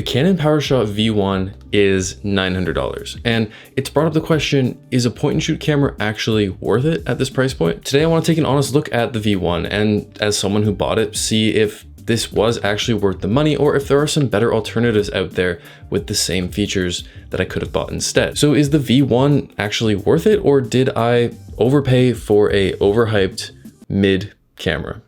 Canon PowerShot V1 is $900, and it's brought up the question, is a point and shoot camera actually worth it at this price point? Today I want to take an honest look at the V1, and as someone who bought it, see if this was actually worth the money or if there are some better alternatives out there with the same features that I could have bought instead. So is the V1 actually worth it, or did I overpay for a overhyped mid camera?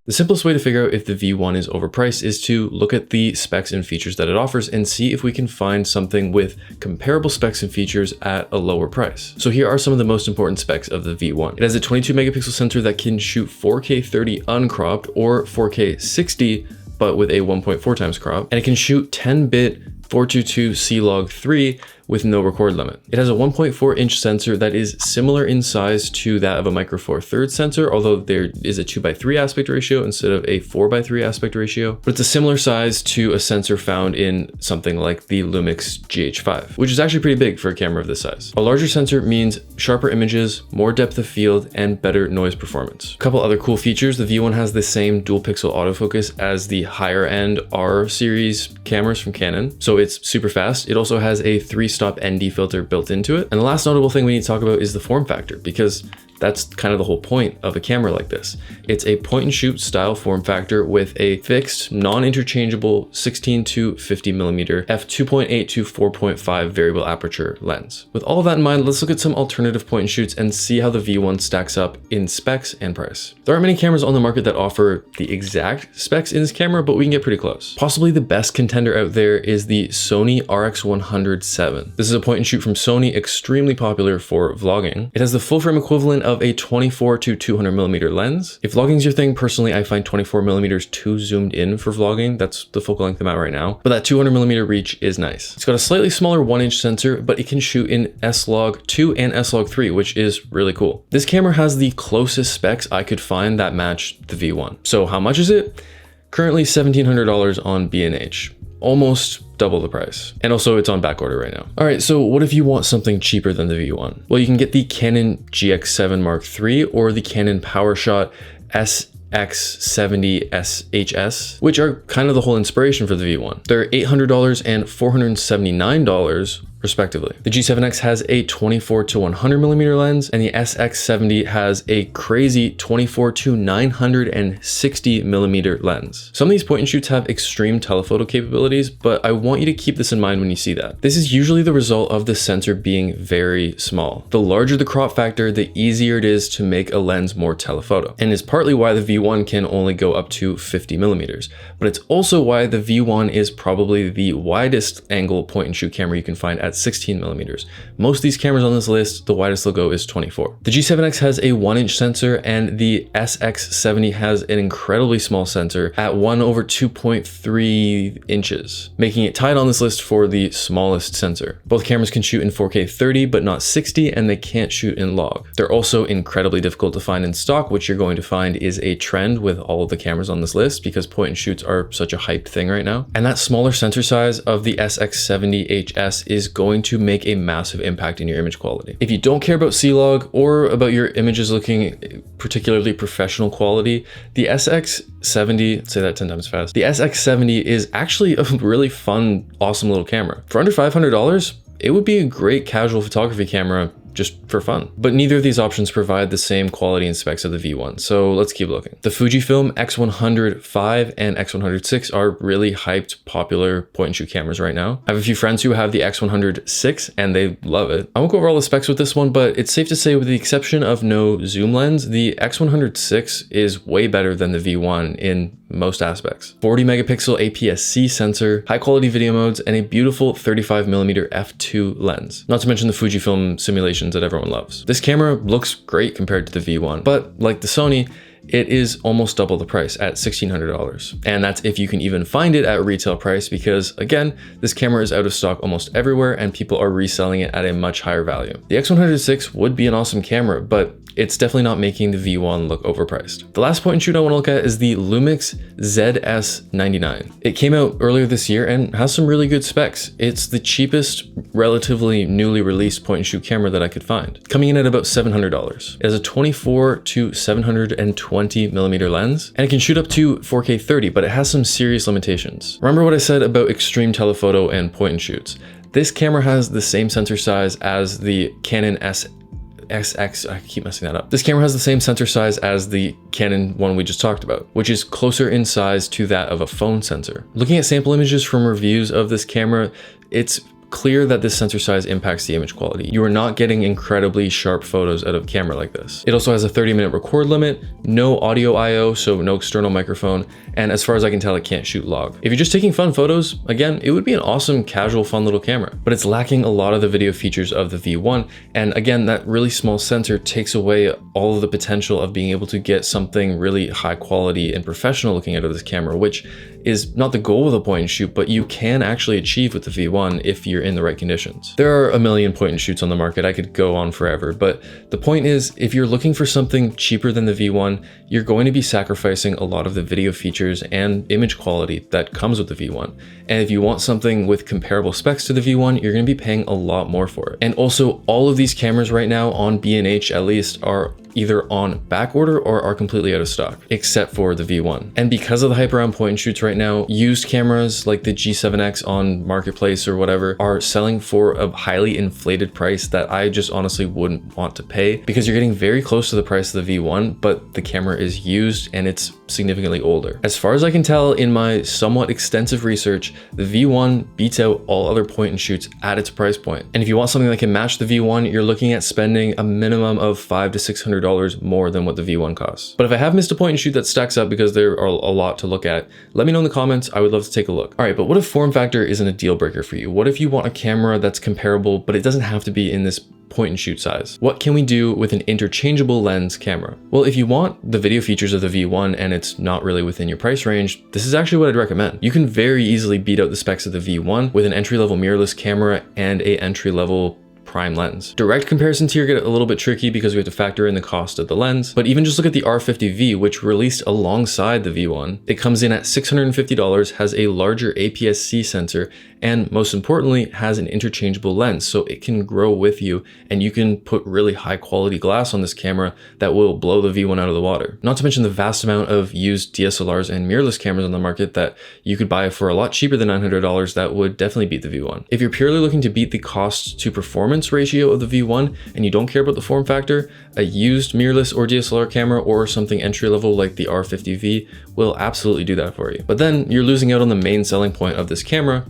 The simplest way to figure out if the V1 is overpriced is to look at the specs and features that it offers and see if we can find something with comparable specs and features at a lower price. So here are some of the most important specs of the V1. It has a 22 megapixel sensor that can shoot 4K 30 uncropped or 4K 60, but with a 1.4 times crop, and it can shoot 10-bit 422 C-Log3 with no record limit. It has a 1.4-inch sensor that is similar in size to that of a Micro Four Thirds sensor, although there is a 2:3 aspect ratio instead of a 4:3 aspect ratio. But it's a similar size to a sensor found in something like the Lumix GH5, which is actually pretty big for a camera of this size. A larger sensor means sharper images, more depth of field, and better noise performance. A couple other cool features: the V1 has the same dual pixel autofocus as the higher end R series cameras from Canon, so it's super fast. It also has a 3-stop ND filter built into it. And the last notable thing we need to talk about is the form factor, because that's kind of the whole point of a camera like this. It's a point and shoot style form factor with a fixed, non-interchangeable 16 to 50 millimeter f2.8 to 4.5 variable aperture lens. With all of that in mind, let's look at some alternative point and shoots and see how the V1 stacks up in specs and price. There aren't many cameras on the market that offer the exact specs in this camera, but we can get pretty close. Possibly the best contender out there is the Sony RX100 VII. This is a point and shoot from Sony, extremely popular for vlogging. It has the full frame equivalent of a 24 to 200 millimeter lens. If vlogging is your thing, personally, I find 24 millimeters too zoomed in for vlogging. That's the focal length I'm at right now. But that 200 millimeter reach is nice. It's got a slightly smaller 1-inch sensor, but it can shoot in S-Log2 and S-Log3, which is really cool. This camera has the closest specs I could find that match the V1. So how much is it? Currently $1,700 on B&H. Almost double the price. And also it's on back order right now. All right, so what if you want something cheaper than the V1? Well, you can get the Canon G7X Mark III or the Canon PowerShot SX740 HS, which are kind of the whole inspiration for the V1. They're $800 and $479 respectively. The G7X has a 24 to 100 millimeter lens, and the SX740 has a crazy 24 to 960 millimeter lens. Some of these point and shoots have extreme telephoto capabilities, but I want you to keep this in mind when you see that. This is usually the result of the sensor being very small. The larger the crop factor, the easier it is to make a lens more telephoto, and is partly why the V1 can only go up to 50 millimeters. But it's also why the V1 is probably the widest angle point and shoot camera you can find at 16 millimeters. Most of these cameras on this list, the widest they'll go is 24. The G7X has a 1-inch sensor, and the SX740 has an incredibly small sensor at 1/2.3 inches, making it tied on this list for the smallest sensor. Both cameras can shoot in 4K 30, but not 60, and they can't shoot in log. They're also incredibly difficult to find in stock, which you're going to find is a trend with all of the cameras on this list because point and shoots are such a hyped thing right now. And that smaller sensor size of the SX740 HS is going to make a massive impact in your image quality. If you don't care about C-Log or about your images looking particularly professional quality, the SX740, say that 10 times fast, the SX740 is actually a really fun, awesome little camera. For under $500, it would be a great casual photography camera just for fun. But neither of these options provide the same quality and specs of the V1, so let's keep looking. The Fujifilm X100 VI and X100 VI are really hyped, popular point and shoot cameras right now. I have a few friends who have the X100 VI and they love it. I won't go over all the specs with this one, but it's safe to say with the exception of no zoom lens, the X100 VI is way better than the V1 in most aspects. 40 megapixel APS-C sensor, high quality video modes, and a beautiful 35mm f2 lens. Not to mention the Fujifilm simulations that everyone loves. This camera looks great compared to the V1, but like the Sony, it is almost double the price at $1,600. And that's if you can even find it at retail price, because again, this camera is out of stock almost everywhere and people are reselling it at a much higher value. The X100 VI would be an awesome camera, but it's definitely not making the V1 look overpriced. The last point and shoot I want to look at is the Lumix ZS99. It came out earlier this year and has some really good specs. It's the cheapest, relatively newly released point and shoot camera that I could find, coming in at about $700. It has a 24 to 720 millimeter lens, and it can shoot up to 4K 30, but it has some serious limitations. Remember what I said about extreme telephoto and point and shoots? This camera has the same sensor size as the Canon SX, I keep messing that up. This camera has the same sensor size as the Canon one we just talked about, which is closer in size to that of a phone sensor. Looking at sample images from reviews of this camera, it's clear that this sensor size impacts the image quality. You are not getting incredibly sharp photos out of a camera like this. It also has a 30-minute record limit, no audio I/O, so no external microphone, and as far as I can tell, it can't shoot log. If you're just taking fun photos, again, it would be an awesome, casual, fun little camera, but it's lacking a lot of the video features of the V1, and again, that really small sensor takes away all of the potential of being able to get something really high quality and professional looking out of this camera, which is not the goal of the point and shoot, but you can actually achieve with the V1 if you're in the right conditions. There are a million point and shoots on the market. I could go on forever, but the point is, if you're looking for something cheaper than the V1, you're going to be sacrificing a lot of the video features and image quality that comes with the V1. And if you want something with comparable specs to the V1, you're going to be paying a lot more for it. And also, all of these cameras right now on B&H at least are either on back order or are completely out of stock, except for the V1. And because of the hype around point and shoots right now, used cameras like the G7X on Marketplace or whatever are selling for a highly inflated price that I just honestly wouldn't want to pay, because you're getting very close to the price of the V1, but the camera is used and it's significantly older. As far as I can tell in my somewhat extensive research, the V1 beats out all other point and shoots at its price point. And if you want something that can match the V1, you're looking at spending a minimum of $500 to $600 more than what the V1 costs. But if I have missed a point and shoot that stacks up, because there are a lot to look at, let me know in the comments. I would love to take a look. All right, but what if form factor isn't a deal breaker for you? What if you want a camera that's comparable, but it doesn't have to be in this point and shoot size? What can we do with an interchangeable lens camera? Well, if you want the video features of the V1 and it's not really within your price range, this is actually what I'd recommend. You can very easily beat out the specs of the V1 with an entry-level mirrorless camera and a entry-level prime lens. Direct comparisons here get a little bit tricky because we have to factor in the cost of the lens, but even just look at the R50V, which released alongside the V1. It comes in at $650, has a larger APS-C sensor, and most importantly, has an interchangeable lens, so it can grow with you, and you can put really high quality glass on this camera that will blow the V1 out of the water. Not to mention the vast amount of used DSLRs and mirrorless cameras on the market that you could buy for a lot cheaper than $900 that would definitely beat the V1. If you're purely looking to beat the cost to performance ratio of the V1 and you don't care about the form factor, a used mirrorless or DSLR camera or something entry level like the R50V will absolutely do that for you. But then you're losing out on the main selling point of this camera,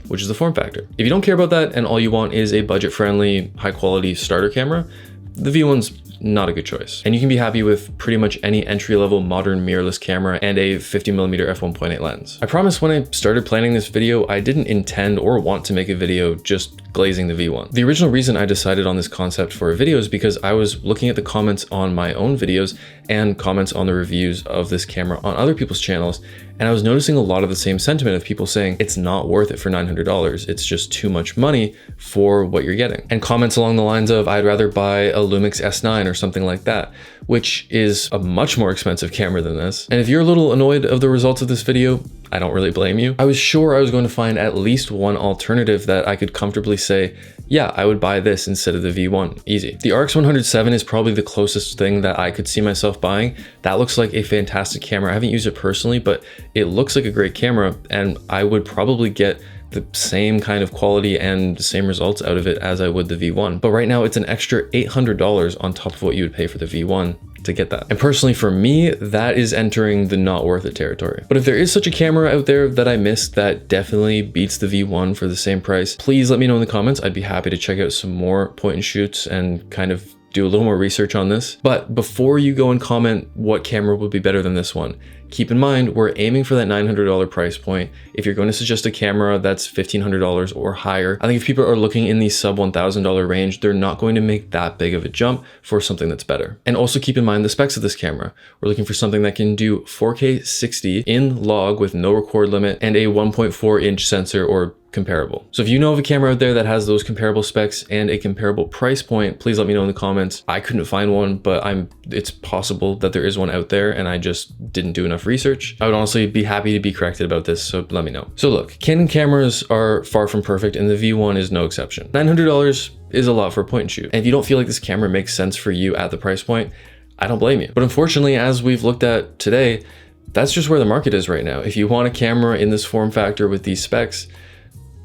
which is the form factor. If you don't care about that and all you want is a budget-friendly, high-quality starter camera, the V1's not a good choice. And you can be happy with pretty much any entry-level modern mirrorless camera and a 50mm f1.8 lens. I promise when I started planning this video, I didn't intend or want to make a video just glazing the V1. The original reason I decided on this concept for a video is because I was looking at the comments on my own videos and comments on the reviews of this camera on other people's channels, and I was noticing a lot of the same sentiment of people saying it's not worth it for $900. It's just too much money for what you're getting. And comments along the lines of, I'd rather buy a Lumix S9 or something like that, which is a much more expensive camera than this. And if you're a little annoyed of the results of this video, I don't really blame you. I was sure I was going to find at least one alternative that I could comfortably say, yeah, I would buy this instead of the V1, easy. The RX100 VII is probably the closest thing that I could see myself buying. That looks like a fantastic camera. I haven't used it personally, but it looks like a great camera, and I would probably get the same kind of quality and the same results out of it as I would the V1. But right now it's an extra $800 on top of what you would pay for the V1 to get that. And personally for me, that is entering the not worth it territory. But if there is such a camera out there that I missed that definitely beats the V1 for the same price, please let me know in the comments. I'd be happy to check out some more point and shoots and kind of do a little more research on this. But before you go and comment what camera would be better than this one, keep in mind, we're aiming for that $900 price point. If you're going to suggest a camera that's $1,500 or higher, I think if people are looking in the sub $1,000 range, they're not going to make that big of a jump for something that's better. And also keep in mind the specs of this camera. We're looking for something that can do 4K 60 in log with no record limit and a 1.4 inch sensor or comparable. So if you know of a camera out there that has those comparable specs and a comparable price point, please let me know in the comments. I couldn't find one, but it's possible that there is one out there and I just didn't do enough research. I would honestly be happy to be corrected about this, so let me know. So look, Canon cameras are far from perfect and the V1 is no exception. $900 is a lot for a point and shoot. And if you don't feel like this camera makes sense for you at the price point, I don't blame you. But unfortunately, as we've looked at today, that's just where the market is right now. If you want a camera in this form factor with these specs,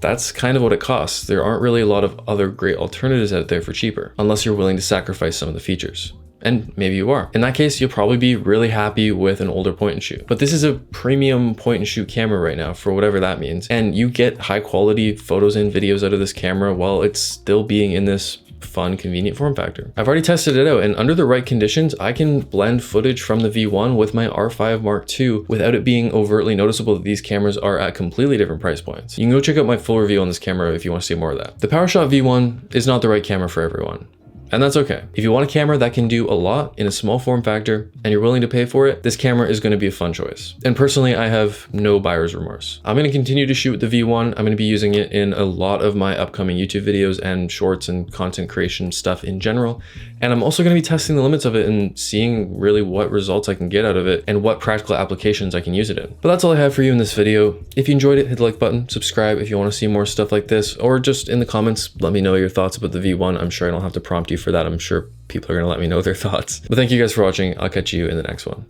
that's kind of what it costs. There aren't really a lot of other great alternatives out there for cheaper, unless you're willing to sacrifice some of the features. And maybe you are. In that case, you'll probably be really happy with an older point and shoot. But this is a premium point and shoot camera right now, for whatever that means. And you get high quality photos and videos out of this camera while it's still being in this fun, convenient form factor. I've already tested it out, and under the right conditions, I can blend footage from the V1 with my R5 Mark II without it being overtly noticeable that these cameras are at completely different price points. You can go check out my full review on this camera if you want to see more of that. The PowerShot V1 is not the right camera for everyone. And that's okay. If you want a camera that can do a lot in a small form factor and you're willing to pay for it, this camera is going to be a fun choice. And personally, I have no buyer's remorse. I'm going to continue to shoot with the V1. I'm going to be using it in a lot of my upcoming YouTube videos and shorts and content creation stuff in general. And I'm also going to be testing the limits of it and seeing really what results I can get out of it and what practical applications I can use it in. But that's all I have for you in this video. If you enjoyed it, hit the like button, subscribe if you want to see more stuff like this, or just in the comments, let me know your thoughts about the V1. I'm sure I don't have to prompt you for that. I'm sure people are going to let me know their thoughts. But thank you guys for watching. I'll catch you in the next one.